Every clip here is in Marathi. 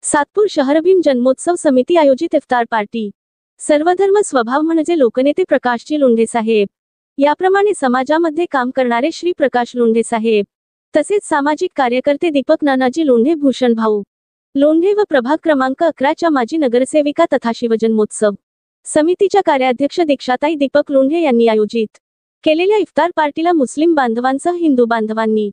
सातपूर शहर भीम जन्मोत्सव समिती आयोजित इफ्तार पार्टी। सर्वधर्म स्वभाव म्हणजे लोकनेते प्रकाशजी लोंढे साहेब। याप्रमाणे समाजामध्ये काम करणारे श्री प्रकाश लोंढे साहेब, तसेच सामाजिक कार्यकर्ते दीपक नानाजी लोंढे, भूषण भाऊ लोंढे व प्रभाग क्रमांक 11च्या माजी नगरसेविका तथा शिवजन्मोत्सव समितीच्या कार्याध्यक्ष दीक्षाताई दीपक लोंढे यांनी आयोजित केलेल्या इफ्तार पार्टीला मुस्लिम बांधवांसह हिंदू बांधवांनी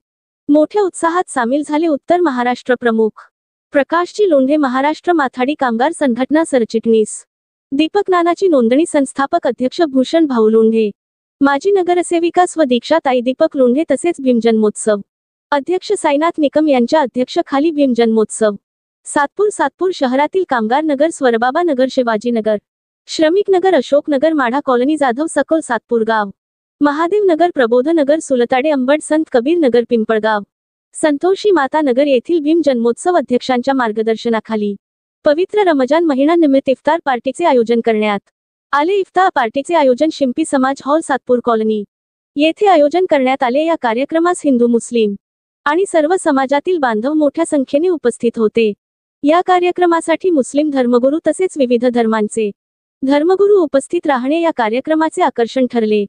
मोठ्या उत्साहात सामील झाले। उत्तर महाराष्ट्र प्रमुख प्रकाशजी लोंढे, महाराष्ट्र माथाडी कामगार संघटना सरचिटणीस दीपक नानाजी, नोंदणी संस्थापक अध्यक्ष भूषण भाऊ लोंढे, माजी नगरसेविका स्व दीक्षाताई दीपक लोंढे, तसेच भीम जन्मोत्सव अध्यक्ष साईनाथ निकम यांच्या अध्यक्षतेखाली भीम जन्मोत्सव सातपूर शहरातील कामगार नगर, स्वरबाबा नगर, शिवाजी नगर, श्रमिक नगर, अशोक नगर, माढा कॉलनी, जाधव सकोल, सातपूर गाव, महादेव नगर, प्रबोध नगर, सुलताडे, अंबड, संत कबीर नगर, पिंपळगाव, संतोषी माता नगर येथील भीम जन्मोत्सव अध्यक्षांच्या मार्गदर्शनाखाली पवित्र रमजान महिन्यानिमित्त इफ्तार पार्टीचे आयोजन करण्यात आले। इफ्तार पार्टीचे आयोजन शिंपी समाज हॉल, सातपूर कॉलनी येथे आयोजन करण्यात आले। या कार्यक्रमास हिंदू, मुस्लिम आणि सर्व समाजातील बांधव मोठ्या संख्येने उपस्थित होते। या कार्यक्रमासाठी मुस्लिम धर्मगुरू तसेच विविध धर्मांचे धर्मगुरू उपस्थित राहणे या कार्यक्रमाचे आकर्षण ठरले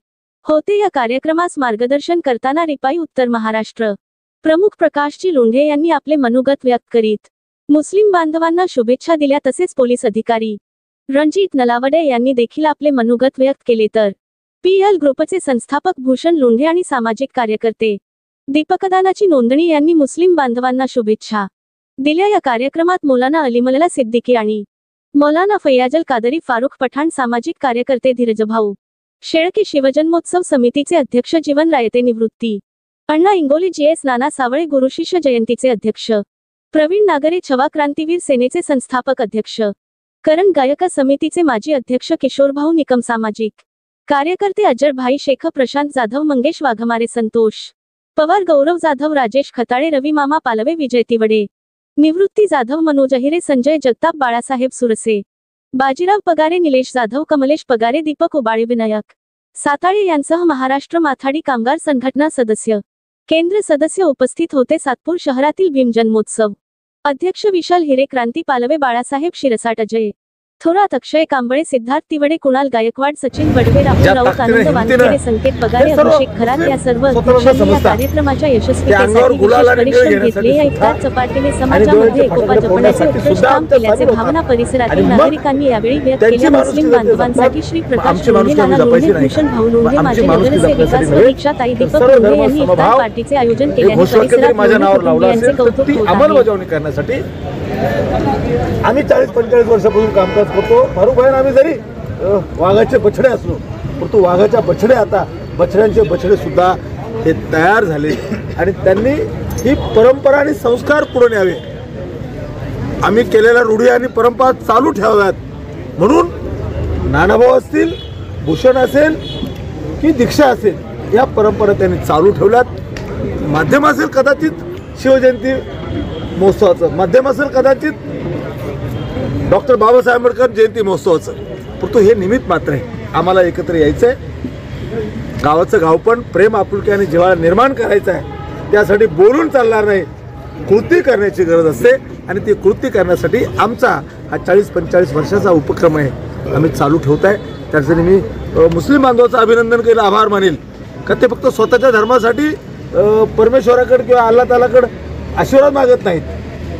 होते। या कार्यक्रमास मार्गदर्शन करताना रिपाई उत्तर महाराष्ट्र प्रमुख प्रकाशजी लोंढे यांनी आपले मनोगत व्यक्त करीत मुस्लिम बांधवांना शुभेच्छा दिल्या। तसेच पोलीस अधिकारी रणजित नलावडे यांनी देखील आपले मनोगत व्यक्त केले। तर PL ग्रुपचे संस्थापक भूषण लोंढे आणि सामाजिक कार्यकर्ते दीपकदानाची नोंदणी यांनी मुस्लिम बांधवांना शुभेच्छा दिल्या। या कार्यक्रमात मौलाना अलीमल्ला सिद्दीकी आणि मौलाना फैयाजल कादरी, फारुख पठाण, सामाजिक कार्यकर्ते धीरजभाऊ शेळके, शिवजन्मोत्सव समितीचे अध्यक्ष जीवन रायते, निवृत्ती अण्णा इंगोले, GS नाना सावळे, गुरुशिष्य जयंतीचे अध्यक्ष प्रवीण नागरे, छवा क्रांतीवीर सेनेचे संस्थापक अध्यक्ष करण गायक समितीचे माजी अध्यक्ष किशोरभाऊ निकम, सामाजिक कार्यकर्ते अजर भाई शेख, प्रशांत जाधव, मंगेश वाघमारे, संतोष पवार, गौरव जाधव, राजेश खताळे, रवी मामा पालवे, विजय तिवडे, निवृत्ती जाधव, मनोज अहिरे, संजय जगताप, बाळासाहेब सुरसे, बाजीराव पगारे, निलेश जाधव, कमलेश पगारे, दीपक उबाळे, विनायक साताळे यांसह महाराष्ट्र माथाडी कामगार संघटना सदस्य, केंद्र सदस्य उपस्थित होते। सातपूर शहरातील भीम जन्मोत्सव अध्यक्ष विशाल हिरे, क्रांती पालवे, बाळासाहेब शिरसाट, अजय थोरात, अक्षय कांबळे, सिद्धार्थ तिवडे, कुणाल गायकवाड, सचिन बडवे, राहुल राऊत, आनंद वानखेडे, संकेत पगारे, अभिषेक खरात या सर्व अध्यक्षांनी या कार्यक्रमाच्या यशस्वीतेसाठी परिश्रम घेतले। या इफ्तार चपाटीने समाजामध्ये एकोपा जपण्याचे उत्कृष्ट काम केल्याचे भावना परिसरातील नागरिकांनी यावेळी व्यक्त केल्या। मुस्लिम बांधवांसाठी श्री प्रकाश लोंढे, नाना लोंढे, भूषण भाऊ लोंढे, माजी नगरसेविका स्व दीक्षाताई दीपक लोंढे यांनी इफ्तार पार्टीचे आयोजन केल्याने परिसरात लोंढे कौतुक होत आहे। आम्ही 40-45 वर्षापासून कामकाज करतो। फारुख भाई, आम्ही जरी वाघाचे बछडे असलो, परंतु वाघाच्या बछडे आता बछड्यांचे बछडे सुद्धा हे तयार झाले आणि त्यांनी ही परंपरा आणि संस्कार पुढे न्यावे, आम्ही केलेल्या रूढी आणि परंपरा चालू ठेवाव्यात म्हणून नानाभाऊ असतील, भूषण असेल की दीक्षा असेल, या परंपरा त्यांनी चालू ठेवल्यात। माध्यम असेल कदाचित शिवजयंती महोत्सवाचं, माध्यम असेल कदाचित डॉक्टर बाबासाहेब आंबेडकर जयंती महोत्सवाचं, परंतु हे निमित्त मात्र आहे। आम्हाला एकत्र यायचं आहे, गावाचं गावपण, प्रेम, आपुलकी आणि जिव्हाळा निर्माण करायचं आहे। त्यासाठी बोलून चालणार नाही, कृती करण्याची गरज असते आणि ती कृती करण्यासाठी आमचा हा 40-45 वर्षाचा उपक्रम आहे, आम्ही चालू ठेवत आहे। त्यासाठी मी मुस्लिम बांधवाचं अभिनंदन केलं, आभार मानेल का ते फक्त स्वतःच्या धर्मासाठी परमेश्वराकडे किंवा अल्लाह तालाकडे आशीर्वाद मागत नाहीत,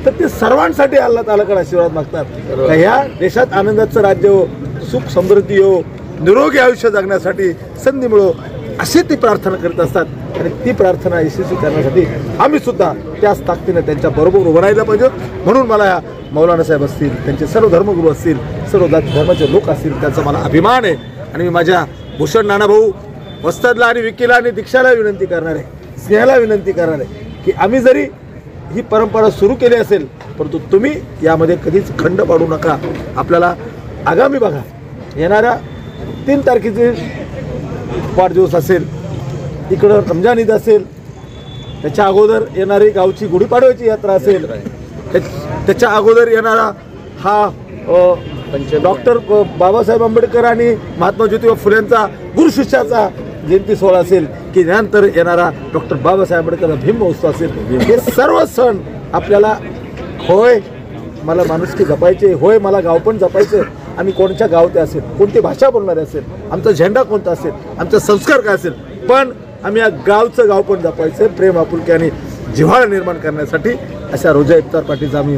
तर ते सर्वांसाठी अल्लाह तालाकडे आशीर्वाद मागतात का ह्या देशात आनंदाचं राज्य हो, सुख समृद्धी हो, निरोगी आयुष्य जगण्यासाठी संधी मिळो, अशी ती प्रार्थना करीत असतात। आणि ती प्रार्थना यशस्वी करण्यासाठी आम्ही सुद्धा त्याच ताकदीने त्यांच्या बरोबर उभं राहायला पाहिजे। म्हणून मला मौलाना साहेब असतील, त्यांचे सर्व धर्मगुरू असतील, सर्व धर्माचे लोक असतील, त्यांचा मला अभिमान आहे। आणि मी माझ्या भूषण नानाभाऊ वस्तादला आणि विकीला आणि दीक्षाला विनंती करणार आहे, स्नेहाला विनंती करणार आहे की आम्ही जरी ही परंपरा सुरू केली असेल, परंतु तुम्ही यामध्ये कधीच खंड पाडू नका। आपल्याला आगामी बघा, येणाऱ्या 3 तारखेचे वाढदिवस असेल, इकडं रमजान ईद असेल, त्याच्या अगोदर येणारी गावची गुढीपाडव्याची यात्रा असेल, त्याच्या अगोदर येणारा हा डॉक्टर बाबासाहेब आंबेडकर आणि महात्मा ज्योतिबा फुलेंचा गुरुशिष्याचा जयंती सोहळा असेल, की त्यानंतर येणारा डॉक्टर बाबासाहेब आंबेडकर भीम महोत्सव असेल। हे सर्व सण आपल्याला होय मला माणुसकी जपायची, होय मला गाव पण जपायचं, आणि कोणत्या गाव ते असेल, कोणती भाषा बोलणारे असेल, आमचा झेंडा कोणता असेल, आमचा संस्कार काय असेल, पण आम्ही या गावचं गाव पण जपायचं, प्रेम आपुलकी आणि जिव्हाळा निर्माण करण्यासाठी अशा रोजा इफ्तार पार्टीचं आम्ही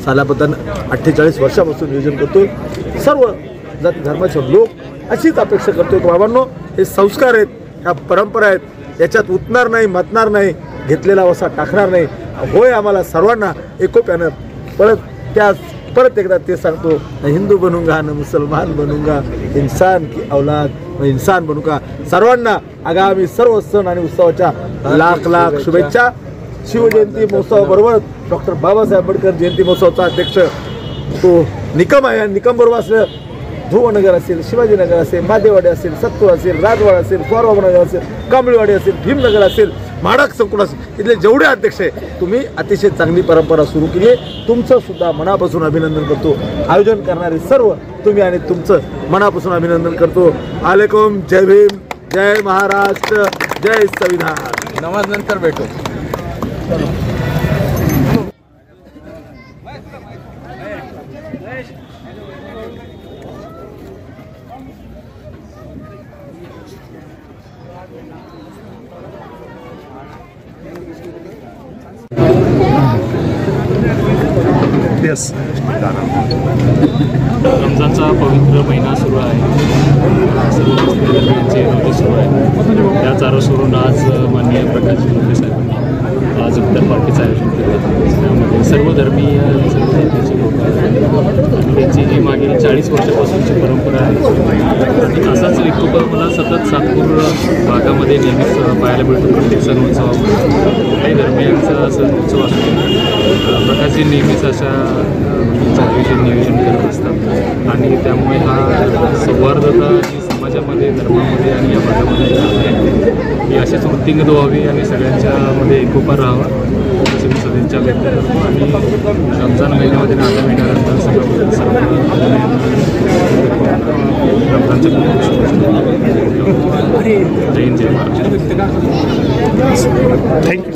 सालाबद्दल 48 वर्षापासून नियोजन करतो. सर्व जाती धर्माचे लोक अशीच अपेक्षा करतो की बाबांनो, हे संस्कार आहेत, ह्या परंपरा आहेत, याच्यात उतणार नाही, मतणार नाही, घेतलेला वसा टाकणार नाही. होय आम्हाला सर्वांना एकोप्यानं परत एकदा ते सांगतो, न हिंदू बनूंगा न मुसलमान बनूंगा, इंसान की औलाद व इंसान बनूंगा. सर्वांना आगामी सर्व सण आणि उत्सवाच्या लाख लाख शुभेच्छा. शिवजयंती महोत्सवाबरोबर डॉक्टर बाबासाहेब आंबेडकर जयंती महोत्सवाचा अध्यक्ष तो निकम आहे. निकम बरोबर असलं ध्रुवनगर असेल, शिवाजीनगर असेल, मादेवाडी असेल, सत्तूर असेल, राजवाड असेल, स्वारबाबनगर असेल, कांबळीवाडी असेल, भीमनगर असेल, म्हाडक संकुल असेल, इथले जेवढे अध्यक्ष आहे, तुम्ही अतिशय चांगली परंपरा सुरू केली आहे. तुमचं सुद्धा मनापासून अभिनंदन करतो. आयोजन करणारे सर्व तुम्ही आणि तुमचं मनापासून अभिनंदन करतो. आलेकुम, जय भीम, जय महाराष्ट्र, जय संविधान. नमाज नंतर भेटू. रमजानचा पवित्र महिना सुरू आहे. सर्व मुस्लिमांचे रोजे सुरू आहे. त्याच अनुसरून आज माननीय प्रकाश लोंढे साहेबांनी आज इफ्तार पार्टीचं आयोजन केलं होतं. त्यामध्ये सर्व धर्मीय सर्व जातीचे लोक आहेत आणि त्यांची जी मागील 40 वर्षापासूनची परंपरा आहे. असाच एकोपा मला सतत सातपूर भागामध्ये नेहमीच पाहायला मिळतो. प्रत्येक सण उत्सवामध्ये कुठल्याही धर्मियांचा सण उत्सव असतो, प्रकाशजी नेहमीच अशा नियोजन करत असतात आणि त्यामुळे हा सौहार्दता ही समाजामध्ये, धर्मामध्ये आणि या भागामध्ये ही अशीच वृत्तींगत व्हावी आणि सगळ्यांच्यामध्ये एकोपा राहावा अशी मी सदिच्छा व्यक्त करतो. आणि रमजान महिन्यामध्ये नाता महिन्यानंतर सगळं सर्व रमजानच्या खूप शुभेच्छा. जय हिंद, जय महाराष्ट्र. थँक्यू.